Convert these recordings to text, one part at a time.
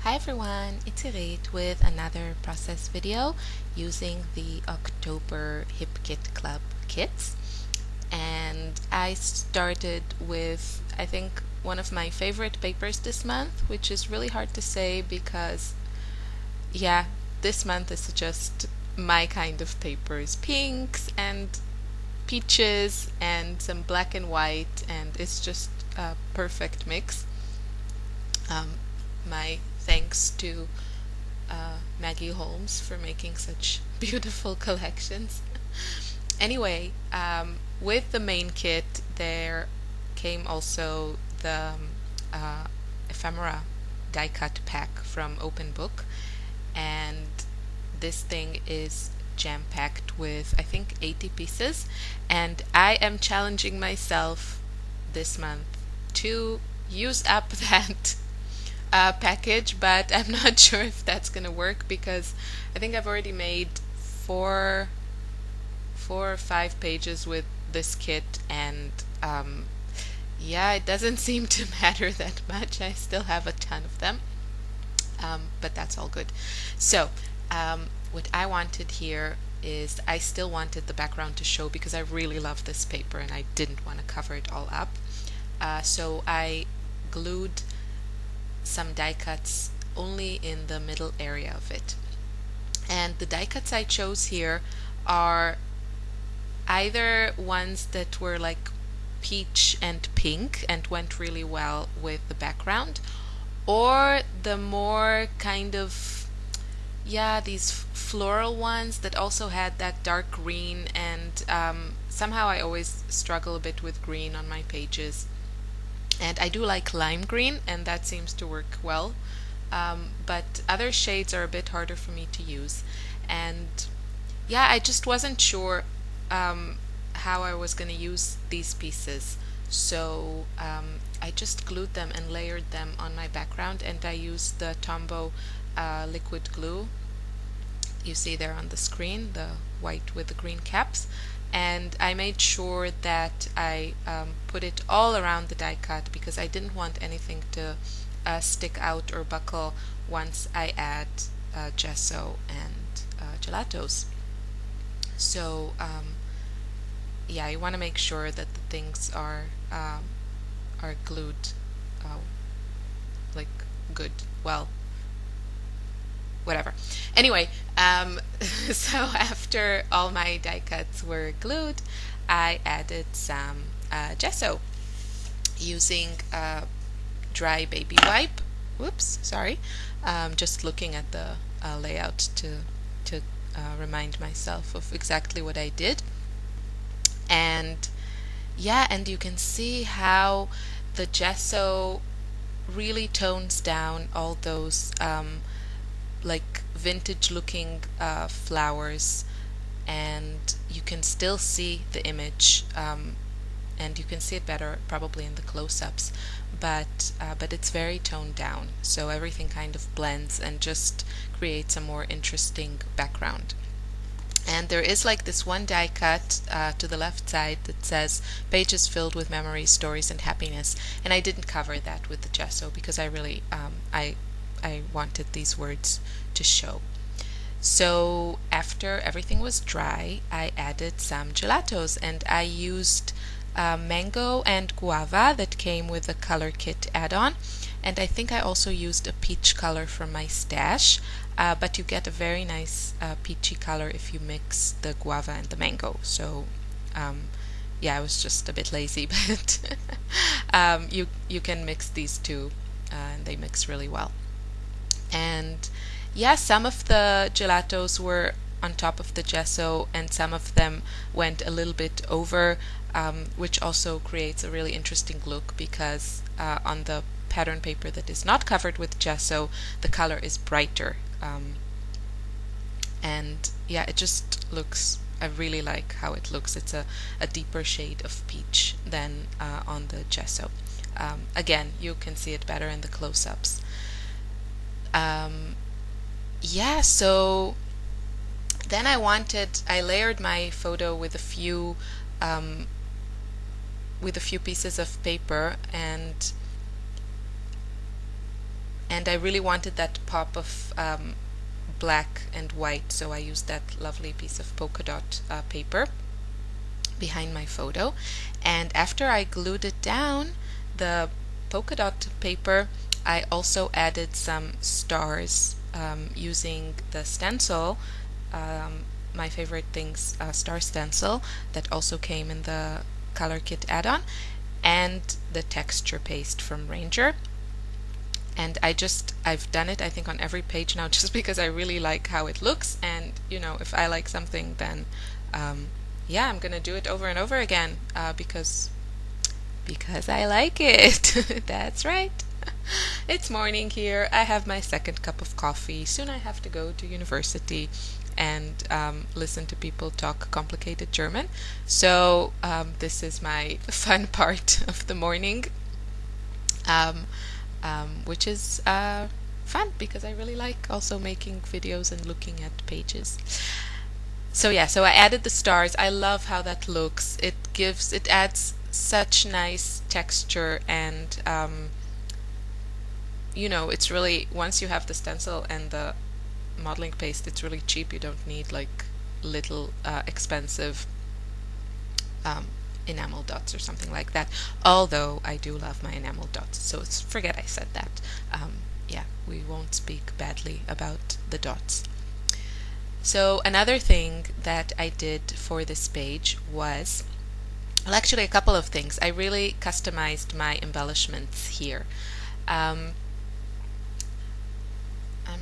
Hi everyone, it's Irit with another process video using the October Hip Kit Club kits. And I started with, I think, one of my favorite papers this month, which is really hard to say because, yeah, this month is just my kind of papers. Pinks and peaches and some black and white, and it's just a perfect mix. My thanks to Maggie Holmes for making such beautiful collections. Anyway, with the main kit, there came also the ephemera die cut pack from Open Book, and this thing is jam-packed with I think 80 pieces, and I am challenging myself this month to use up that package, but I'm not sure if that's gonna work because I think I've already made four or five pages with this kit, and yeah, it doesn't seem to matter that much. I still have a ton of them, but that's all good. So what I wanted here is I still wanted the background to show because I really love this paper and I didn't want to cover it all up. So I glued some die cuts only in the middle area of it. And the die cuts I chose here are either ones that were like peach and pink and went really well with the background, or the more kind of, yeah, these floral ones that also had that dark green, and somehow I always struggle a bit with green on my pages. And I do like lime green, and that seems to work well, but other shades are a bit harder for me to use. And yeah, I just wasn't sure how I was going to use these pieces, so I just glued them and layered them on my background, and I used the Tombow liquid glue you see there on the screen, the white with the green caps. And I made sure that I put it all around the die cut because I didn't want anything to stick out or buckle once I add gesso and gelatos. So yeah, you want to make sure that the things are glued like good, well, whatever. Anyway, so after all my die cuts were glued, I added some gesso using a dry baby wipe. Whoops, sorry. Just looking at the layout to remind myself of exactly what I did. And yeah, and you can see how the gesso really tones down all those like vintage looking flowers, and you can still see the image, and you can see it better probably in the close-ups, but it's very toned down, so everything kind of blends and just creates a more interesting background. And there is like this one die cut to the left side that says pages filled with memories, stories, and happiness, and I didn't cover that with the gesso because I really I wanted these words to show. So after everything was dry, I added some gelatos, and I used mango and guava that came with the color kit add-on, and I think I also used a peach color from my stash, but you get a very nice peachy color if you mix the guava and the mango. So yeah, I was just a bit lazy, but you can mix these two, and they mix really well. And yeah, some of the gelatos were on top of the gesso and some of them went a little bit over, which also creates a really interesting look because on the pattern paper that is not covered with gesso, the color is brighter. And yeah, it just looks, I really like how it looks. It's a deeper shade of peach than on the gesso. Again, you can see it better in the close-ups. Yeah, so then I layered my photo with a few pieces of paper, and and I really wanted that pop of black and white, so I used that lovely piece of polka dot paper behind my photo. And after I glued it down, the polka dot paper, I also added some stars using the stencil, my favorite things, star stencil that also came in the color kit add-on, and the texture paste from Ranger. And I've done it, I think, on every page now just because I really like how it looks, and if I like something, then yeah, I'm gonna do it over and over again because I like it. That's right. It's morning here. I have my second cup of coffee. Soon I have to go to university and listen to people talk complicated German. So this is my fun part of the morning, which is fun because I really like also making videos and looking at pages. So yeah, so I added the stars. I love how that looks. It adds such nice texture, and it's really, once you have the stencil and the modeling paste, it's really cheap. You don't need like little expensive enamel dots or something like that, although I do love my enamel dots, so forget I said that. Yeah, we won't speak badly about the dots. So another thing that I did for this page was, well, actually a couple of things. I really customized my embellishments here. I'm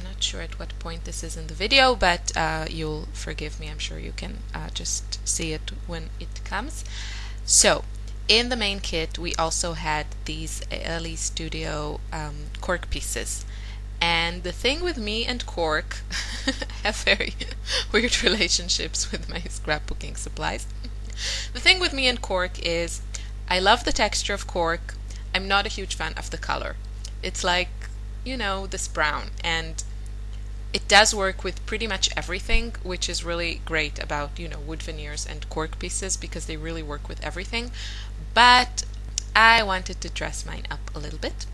not sure at what point this is in the video, but you'll forgive me. I'm sure you can just see it when it comes. So in the main kit, we also had these Ellie Studio cork pieces. And the thing with me and cork, I have very weird relationships with my scrapbooking supplies. The thing with me and cork is I love the texture of cork. I'm not a huge fan of the color. It's like, this brown, and it does work with pretty much everything, which is really great about, wood veneers and cork pieces, because they really work with everything. But I wanted to dress mine up a little bit.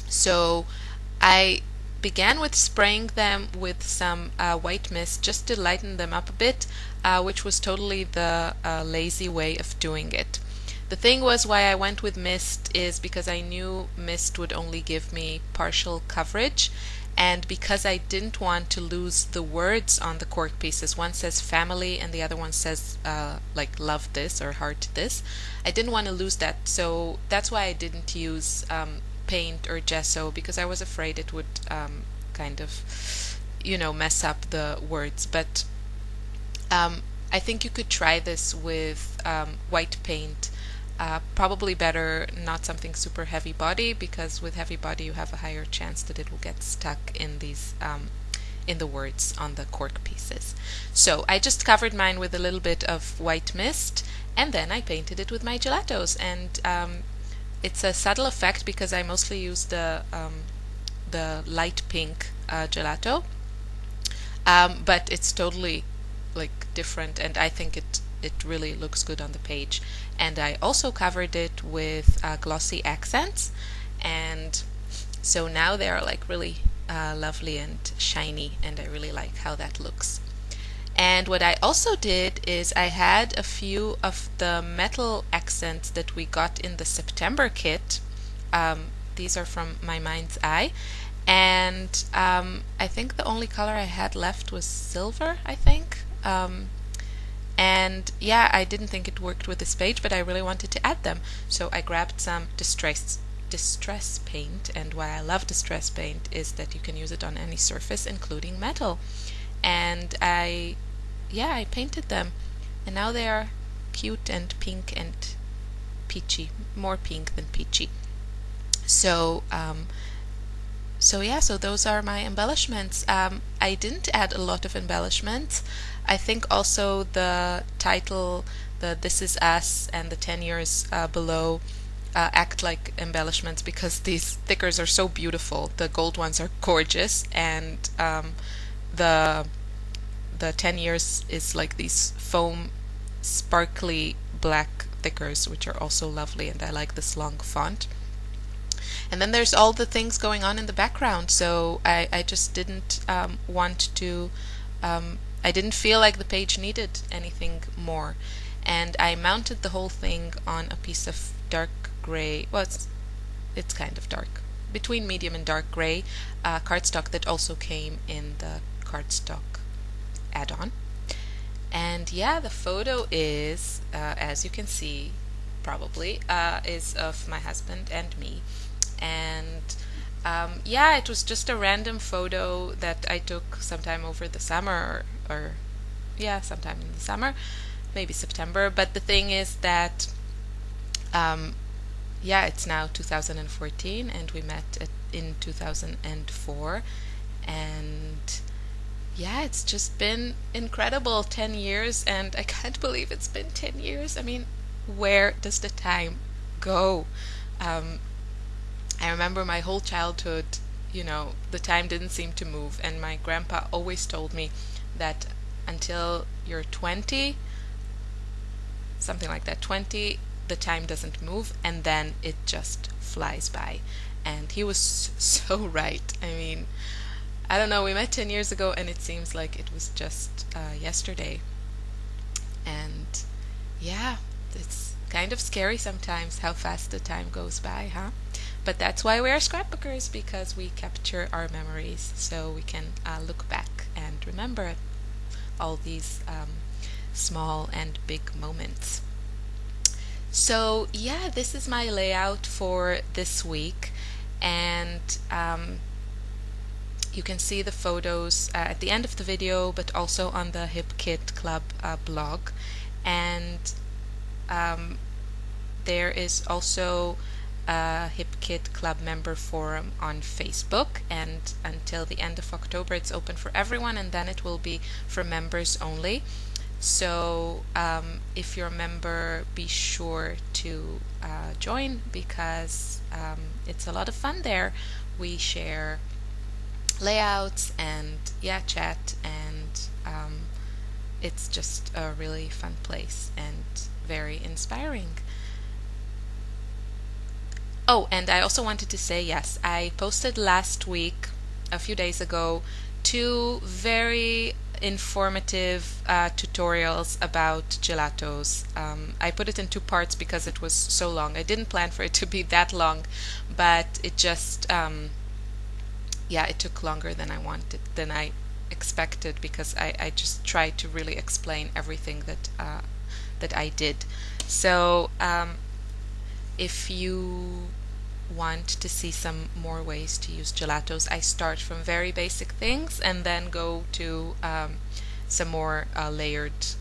So I began with spraying them with some white mist just to lighten them up a bit, which was totally the lazy way of doing it. The thing was, why I went with mist is because I knew mist would only give me partial coverage, and because I didn't want to lose the words on the cork pieces. One says family and the other one says like love this or heart this. I didn't want to lose that, so that's why I didn't use paint or gesso, because I was afraid it would kind of mess up the words. But I think you could try this with white paint. Probably better not something super heavy body, because with heavy body you have a higher chance that it will get stuck in these in the words on the cork pieces. So I just covered mine with a little bit of white mist, and then I painted it with my gelatos, and it's a subtle effect because I mostly use the light pink gelato, but it's totally like different, and I think it really looks good on the page. And I also covered it with glossy accents, and so now they are like really lovely and shiny, and I really like how that looks. And what I also did is I had a few of the metal accents that we got in the September kit. These are from My Mind's Eye, and I think the only color I had left was silver, I think. And yeah, I didn't think it worked with this page, but I really wanted to add them. So I grabbed some distress paint, and why I love distress paint is that you can use it on any surface, including metal. And I painted them, and now they are cute and pink and peachy, more pink than peachy. So so those are my embellishments. I didn't add a lot of embellishments. I think also the title, the This Is Us and the 10 years below act like embellishments, because these stickers are so beautiful. The gold ones are gorgeous, and the 10 years is like these foam sparkly black stickers, which are also lovely, and I like this long font. And then there's all the things going on in the background, so I just didn't want to, I didn't feel like the page needed anything more. And I mounted the whole thing on a piece of dark gray, well, it's kind of dark, between medium and dark gray cardstock that also came in the cardstock add-on. And yeah, the photo is, as you can see, probably, is of my husband and me. And yeah, it was just a random photo that I took sometime over the summer, or yeah, sometime in the summer, maybe September. But the thing is that, yeah, it's now 2014 and we met in 2004. And yeah, it's just been incredible, 10 years, and I can't believe it's been 10 years. I mean, where does the time go? I remember my whole childhood, the time didn't seem to move, and my grandpa always told me that until you're 20, something like that, 20, the time doesn't move, and then it just flies by. And he was so right. I mean, I don't know, we met 10 years ago and it seems like it was just yesterday. And yeah, it's kind of scary sometimes how fast the time goes by, huh? But that's why we are scrapbookers, because we capture our memories so we can look back and remember all these small and big moments. So yeah, this is my layout for this week, and you can see the photos at the end of the video, but also on the Hip Kit Club blog. And there is also a Hip Kit Club member forum on Facebook, and until the end of October it's open for everyone, and then it will be for members only. So if you're a member, be sure to join, because it's a lot of fun there. We share layouts and chat, and it's just a really fun place and very inspiring. Oh, and I also wanted to say, yes, I posted last week, a few days ago, 2 very informative tutorials about gelatos. I put it in 2 parts because it was so long. I didn't plan for it to be that long, but it just it took longer than I expected, because I just tried to really explain everything that I did. So if you want to see some more ways to use gelatos, I start from very basic things and then go to some more layered,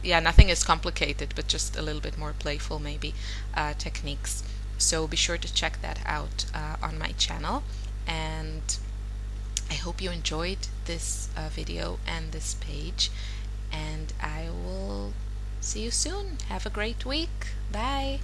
nothing is complicated, but just a little bit more playful maybe techniques. So be sure to check that out on my channel, and I hope you enjoyed this video and this page, and I will see you soon. Have a great week. Bye.